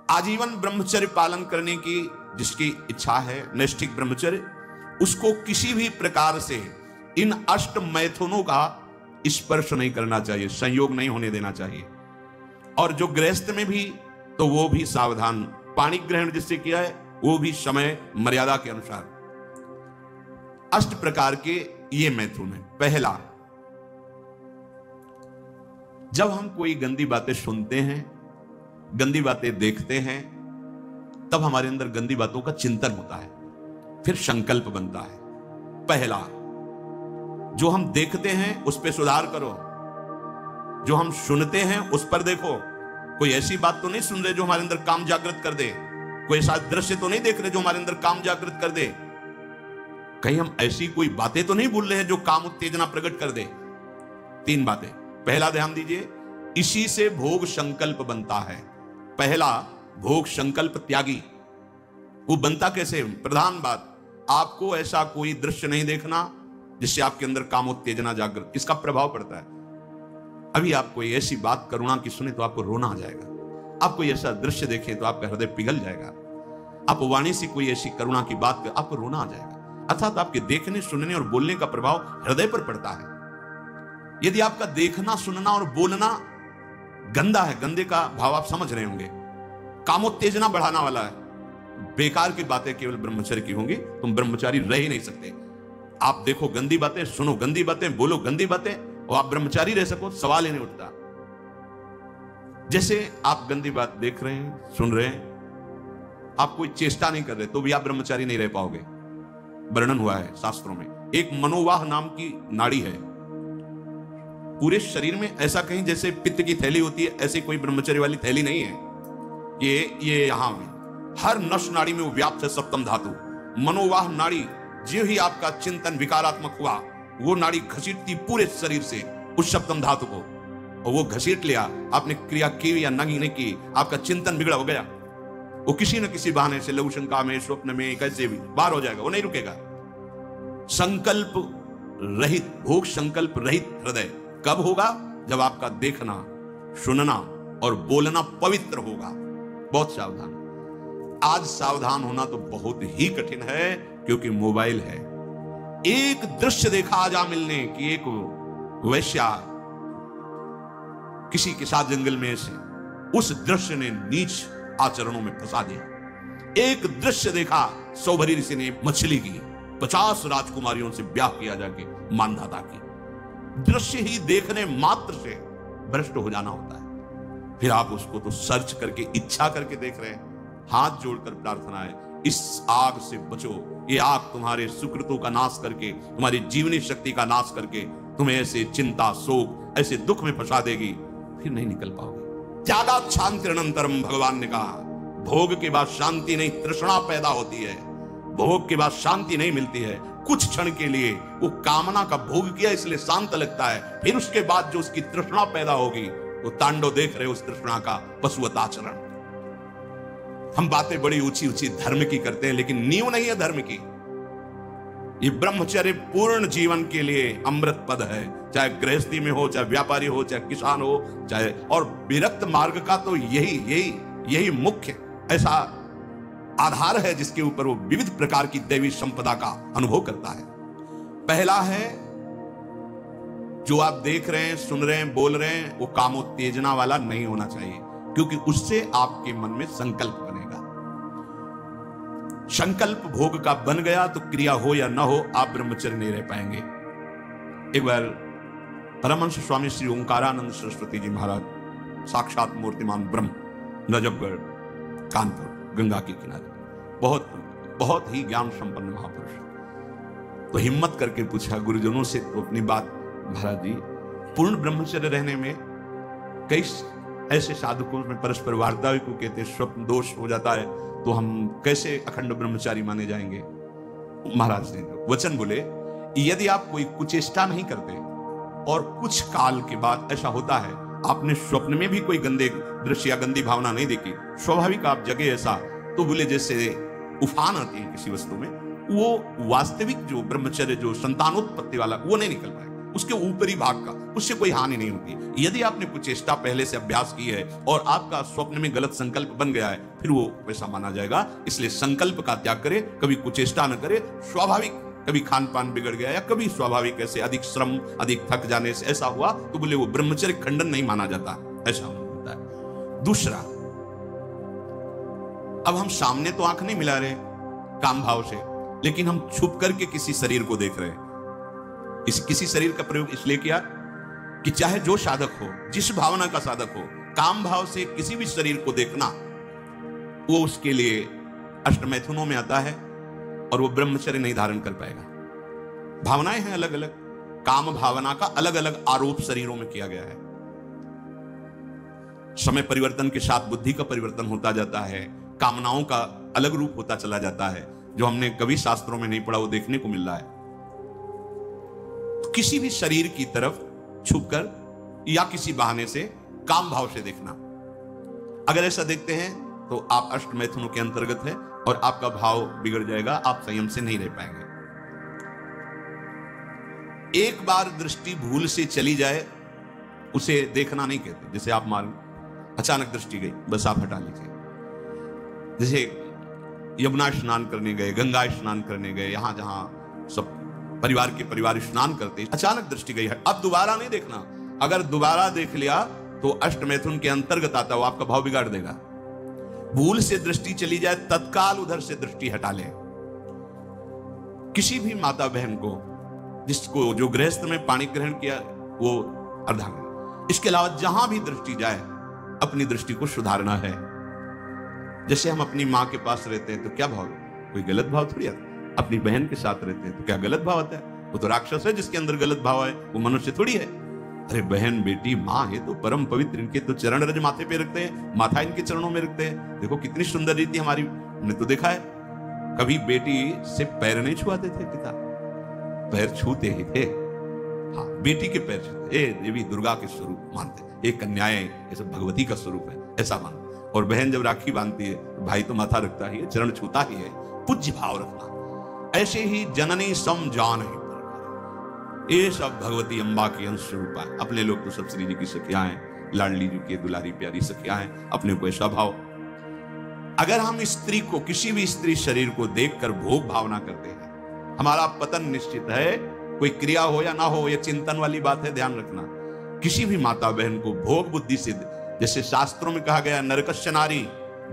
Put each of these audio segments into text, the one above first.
आजीवन ब्रह्मचर्य पालन करने की जिसकी इच्छा है, नैष्ठिक ब्रह्मचर्य, उसको किसी भी प्रकार से इन अष्ट मैथुनों का स्पर्श नहीं करना चाहिए, संयोग नहीं होने देना चाहिए। और जो गृहस्थ में भी, तो वो भी सावधान, पानी ग्रहण जिससे किया है वो भी समय मर्यादा के अनुसार। अष्ट प्रकार के ये मैथुन है। पहला, जब हम कोई गंदी बातें सुनते हैं, गंदी बातें देखते हैं, तब हमारे अंदर गंदी बातों का चिंतन होता है, फिर संकल्प बनता है। पहला, जो हम देखते हैं उस पर सुधार करो, जो हम सुनते हैं उस पर देखो। कोई ऐसी बात तो नहीं सुन रहे जो हमारे अंदर काम जागृत कर दे, कोई ऐसा दृश्य तो नहीं देख रहे जो हमारे अंदर काम जागृत कर दे, कहीं हम ऐसी कोई बातें तो नहीं बोल रहे हैं जो काम उत्तेजना प्रकट कर दे। तीन बातें। पहला ध्यान दीजिए, इसी से भोग संकल्प बनता है। पहला, भोग संकल्प त्यागी। वो बनता कैसे? प्रधान बात, आपको ऐसा कोई दृश्य नहीं देखना जिससे आपके अंदर काम उत्तेजना जागृत, इसका प्रभाव पड़ता है। अभी आप कोई ऐसी बात करुणा की सुने तो आपको रोना आ जाएगा, आप कोई ऐसा दृश्य देखें तो आपका हृदय पिघल जाएगा, आप वाणी से कोई ऐसी करुणा की बात कर आपको रोना आ जाएगा। अर्थात आपके देखने, सुनने और बोलने का प्रभाव हृदय पर पड़ता है। यदि आपका देखना, सुनना और बोलना गंदा है, गंदे का भाव आप समझ रहे होंगे, कामोत्तेजना बढ़ाने वाला है, बेकार की बातें केवल ब्रह्मचर्य की होंगी, तुम ब्रह्मचारी रह ही नहीं सकते। आप देखो गंदी बातें, सुनो गंदी बातें, बोलो गंदी बातें, और आप ब्रह्मचारी रह सको, सवाल ही नहीं उठता। जैसे आप गंदी बात देख रहे हैं, सुन रहे हैं, आप कोई चेष्टा नहीं कर रहे, तो भी आप ब्रह्मचारी नहीं रह पाओगे। वर्णन हुआ है शास्त्रों में, एक मनोवाह नाम की नाड़ी है पूरे शरीर में, ऐसा कहीं जैसे पित्त की थैली होती है, ऐसी कोई ब्रह्मचर्य वाली थैली नहीं है। ये यहां में हर नस नाड़ी में वो व्याप्त है सप्तम धातु। मनोवाह नाड़ी, जो ही आपका चिंतन विकारात्मक हुआ, वो नाड़ी घसीटती पूरे शरीर से उस सप्तम धातु को, और वो घसीट लिया, आपने क्रिया की या नहीं की, आपका चिंतन बिगड़ा हो गया, वो किसी न किसी बहाने से लघु शंका में, स्वप्न में, कैसे भी बाहर हो जाएगा, वो नहीं रुकेगा। संकल्प रहित, भोग संकल्प रहित हृदय कब होगा? जब आपका देखना, सुनना और बोलना पवित्र होगा। बहुत सावधान। आज सावधान होना तो बहुत ही कठिन है, क्योंकि मोबाइल है। एक दृश्य देखा आज मिलने की, एक वैश्या किसी के साथ जंगल में से, उस दृश्य ने नीच आचरणों में फंसा दिया। एक दृश्य देखा, सौभरी ऋषि ने मछली की 50 राजकुमारियों से ब्याह किया जाके मानधाता की। दृश्य ही देखने मात्र से भ्रष्ट हो जाना होता है। फिर आप उसको तो सर्च करके, इच्छा करके देख रहे हैं। हाथ जोड़कर प्रार्थना है, इस आग से बचो। ये आग तुम्हारे सुकृतों का नाश करके, तुम्हारी जीवनी शक्ति का नाश करके तुम्हें ऐसे चिंता, शोक, ऐसे दुख में फंसा देगी, फिर नहीं निकल पाओगे। ज्यादा शांतिरनंतरम, भगवान ने कहा, भोग के बाद शांति नहीं, तृष्णा पैदा होती है। भोग के बाद शांति नहीं मिलती है। कुछ क्षण के लिए वो कामना का भोग किया इसलिए शांत लगता है, फिर उसके बाद जो उसकी तृष्णा पैदा होगी, वो तांडव देख रहे उस तृष्णा का, पशुवत आचरण। हम बातें बड़ी ऊंची ऊंची धर्म की करते हैं, लेकिन नींव नहीं है धर्म की। ये ब्रह्मचर्य पूर्ण जीवन के लिए अमृत पद है, चाहे गृहस्थी में हो, चाहे व्यापारी हो, चाहे किसान हो, चाहे, और विरक्त मार्ग का तो यही मुख्य ऐसा आधार है जिसके ऊपर वो विविध प्रकार की दैवी संपदा का अनुभव करता है। पहला है, जो आप देख रहे हैं, सुन रहे हैं, बोल रहे हैं, वो कामोत्तेजना वाला नहीं होना चाहिए, क्योंकि उससे आपके मन में संकल्प बनेगा। संकल्प भोग का बन गया तो क्रिया हो या ना हो, आप ब्रह्मचर्य नहीं रह पाएंगे। एक बार परमहंस स्वामी श्री ओंकारानंद सरस्वती जी महाराज, साक्षात मूर्तिमान ब्रह्म, नजफगढ़, कानपुर, गंगा के किनारे, बहुत ही ज्ञान संपन्न महापुरुष, तो हिम्मत करके पूछा गुरुजनों से तो अपनी बात, महाराज जी पूर्ण ब्रह्मचर्य रहने में कई ऐसे साधकों में परस्पर वार्ता को कहते स्वप्न दोष हो जाता है, तो हम कैसे अखंड ब्रह्मचारी माने जाएंगे? महाराज ने वचन बोले, यदि आप कोई कुचेष्टा नहीं करते और कुछ काल के बाद ऐसा होता है, आपने स्वप्न में भी कोई गंदे दृश्य या गंदी भावना नहीं देखी, स्वाभाविक आप जगह ऐसा, तो बोले जैसे उफान आती है किसी वस्तु में, वो वास्तविक जो ब्रह्मचर्य, जो संतानोत्पत्ति वाला, वो नहीं निकल पाए। उसके ऊपरी भाग का, उससे कोई हानि नहीं होती। यदि आपने कुचेष्टा पहले से अभ्यास की है और आपका स्वप्न में गलत संकल्प बन गया है, फिर वो वैसा माना जाएगा। इसलिए संकल्प का त्याग करे, कभी कुचेष्टा न करे। स्वाभाविक कभी खान पान बिगड़ गया या कभी स्वाभाविक ऐसे अधिक श्रम, अधिक थक जाने से ऐसा हुआ, तो बोले वो ब्रह्मचर्य खंडन नहीं माना जाता, ऐसा होता है। दूसरा, अब हम सामने तो आंख नहीं मिला रहे काम भाव से, लेकिन हम छुप करके किसी शरीर को देख रहे हैं। किसी शरीर का प्रयोग इसलिए किया कि चाहे जो साधक हो, जिस भावना का साधक हो, काम भाव से किसी भी शरीर को देखना, वो उसके लिए अष्टमैथुनों में आता है और वो ब्रह्मचर्य नहीं धारण कर पाएगा। भावनाएं हैं अलग अलग, काम भावना का अलग अलग आरोप शरीरों में किया गया है। समय परिवर्तन के साथ बुद्धि का परिवर्तन होता जाता है, कामनाओं का अलग रूप होता चला जाता है, जो हमने कभी शास्त्रों में नहीं पढ़ा वो देखने को मिल रहा है। तो किसी भी शरीर की तरफ छुपकर या किसी बहाने से काम भाव से देखना, अगर ऐसा देखते हैं तो आप अष्टमैथुनों के अंतर्गत है और आपका भाव बिगड़ जाएगा, आप संयम से नहीं रह पाएंगे। एक बार दृष्टि भूल से चली जाए उसे देखना नहीं कहते। जैसे आप मान अचानक दृष्टि गई, बस आप हटा लीजिए। जैसे यमुना स्नान करने गए, गंगा स्नान करने गए, यहां जहां सब परिवार के परिवार स्नान करते, अचानक दृष्टि गई है, अब दोबारा नहीं देखना। अगर दोबारा देख लिया तो अष्टमैथुन के अंतर्गत आता, वो आपका भाव बिगाड़ देगा। भूल से दृष्टि चली जाए, तत्काल उधर से दृष्टि हटा ले। किसी भी माता बहन को जिसको जो गृहस्थ में पाणी ग्रहण किया वो अर्धांगिनी, इसके अलावा जहां भी दृष्टि जाए अपनी दृष्टि को सुधारना है। जैसे हम अपनी माँ के पास रहते हैं तो क्या भाव, कोई गलत भाव थोड़ी आता है। अपनी बहन के साथ रहते हैं तो क्या गलत भाव आता है? वो तो राक्षस है जिसके अंदर गलत भाव है, वो मनुष्य थोड़ी है। अरे बहन बेटी माँ है तो परम पवित्र, इनके तो चरण रज माथे पे रखते हैं, माथा इनके चरणों में रखते हैं। देखो कितनी सुंदर रीति हमारी, हमने तो देखा है। कभी बेटी से पैर नहीं छुआते थे पिता, पैर छूते ही थे। हाँ, बेटी के पैर छूते, ए देवी दुर्गा के स्वरूप मानते, एक कन्याएं ये सब भगवती का स्वरूप है, ऐसा मानते। और बहन जब राखी बांधती है भाई तो माथा रखता ही है, चरण छूता ही है, पूज्य भाव रखना। ऐसे ही जननी सम जान है, ये सब भगवती अम्बा की अंश रूपा है। अपने लोग तो सब श्री जी की सखियां हैं, लाडली जी की दुलारी प्यारी सखियां हैं, अपने को ऐसा भाव। अगर हम स्त्री को, किसी भी स्त्री शरीर को देखकर भोग भावना करते हैं, हमारा पतन निश्चित है। कोई क्रिया हो या ना हो, यह चिंतन वाली बात है, ध्यान रखना। किसी भी माता बहन को भोग बुद्धि से, जैसे शास्त्रों में कहा गया नरकस्य नारी,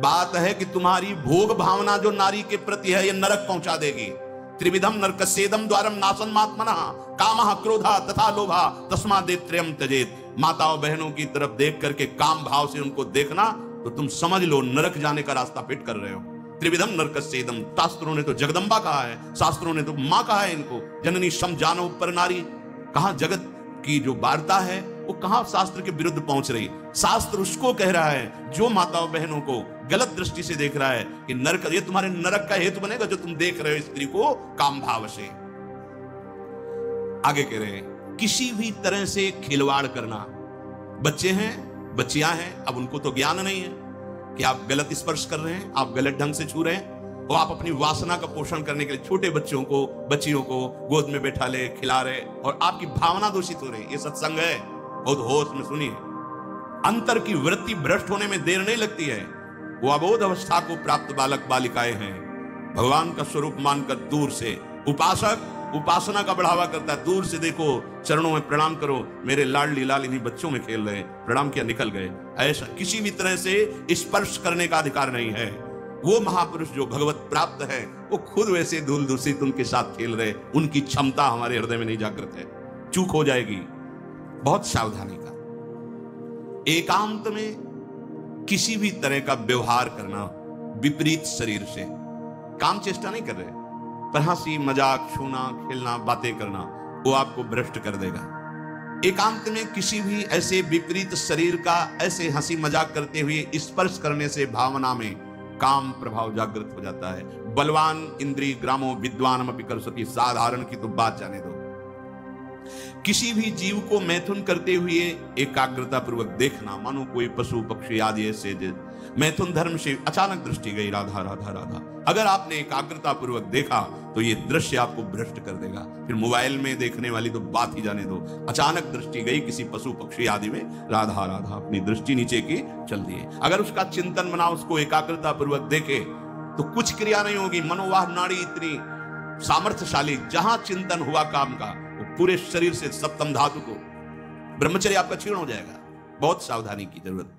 बात है कि तुम्हारी भोग भावना जो नारी के प्रति है ये नरक पहुंचा देगी। त्रिविधम नरकस्येदम द्वारम नासन्मात्मनः कामः क्रोधः तथा लोभः तस्मादेत्रयम् त्यजेत। माताओं बहनों की तरफ देख करके काम भाव से उनको देखना तो तुम समझ लो नरक जाने का रास्ता फिट कर रहे हो। त्रिविधम नरकस्येदम, शास्त्रों ने तो जगदम्बा कहा है, शास्त्रों ने तो मां कहा है इनको। जननी सम जानो पर नारी, कहां जगत की जो वार्ता है वो कहां शास्त्र के विरुद्ध पहुंच रही। शास्त्र उसको कह रहा है जो माताओं बहनों को गलत दृष्टि से देख रहा है कि नरक, ये तुम्हारे नरक का हेतु बनेगा जो तुम देख रहे हो स्त्री को काम भाव से। आगे कह रहे हैं किसी भी तरह से खिलवाड़ करना। बच्चे हैं, बच्चियां हैं, अब उनको तो ज्ञान नहीं है कि आप गलत स्पर्श कर रहे हैं, आप गलत ढंग से छू रहे हैं, और आप अपनी वासना का पोषण करने के लिए छोटे बच्चों को, बच्चियों को गोद में बैठा ले, खिला रहे, और आपकी भावना दूषित हो रही। ये सत्संग है, बहुत होश में सुनिए। अंतर की वृत्ति भ्रष्ट होने में देर नहीं लगती है। वो अबोध अवस्था को प्राप्त बालक बालिकाएं हैं, भगवान का स्वरूप मानकर दूर से, उपासक उपासना का बढ़ावा करता है, दूर से देखो, चरणों में प्रणाम करो, मेरे लाडली लालिनी बच्चों में खेल रहे, प्रणाम किया निकल गए। ऐसा किसी भी तरह से स्पर्श करने का अधिकार नहीं है। वो महापुरुष जो भगवत प्राप्त है वो खुद वैसे धूल दूषित उनके साथ खेल रहे, उनकी क्षमता हमारे हृदय में नहीं जागृत है, चूक हो जाएगी। बहुत सावधानी का। एकांत में किसी भी तरह का व्यवहार करना विपरीत शरीर से, काम चेष्टा नहीं कर रहे पर हंसी मजाक, छूना, खेलना, बातें करना, वो आपको भ्रष्ट कर देगा। एकांत में किसी भी ऐसे विपरीत शरीर का ऐसे हंसी मजाक करते हुए स्पर्श करने से भावना में काम प्रभाव जागृत हो जाता है। बलवान इंद्रिय ग्रामो विद्वान अपि कर्षति, साधारण की तो बात जाने दो। किसी भी जीव को मैथुन करते हुए एकाग्रता पूर्वक देखना, मानो कोई पशु पक्षी आदि ऐसे मैथुन धर्म से अचानक दृष्टि गई, राधा राधा राधा। अगर आपने एकाग्रता पूर्वक देखा तो ये दृश्य आपको भ्रष्ट कर देगा। फिर मोबाइल में देखने वाली तो बात ही जाने दो। अचानक दृष्टि गई किसी पशु पक्षी आदि में, राधा राधा, अपनी दृष्टि नीचे की चल दिए। अगर उसका चिंतन बना, उसको एकाग्रता पूर्वक देखे तो कुछ क्रिया नहीं होगी। मनोवाह नाड़ी इतनी सामर्थ्यशाली, जहां चिंतन हुआ काम का, वो पूरे शरीर से सप्तम धातु को, ब्रह्मचर्य आपका क्षीण हो जाएगा। बहुत सावधानी की जरूरत।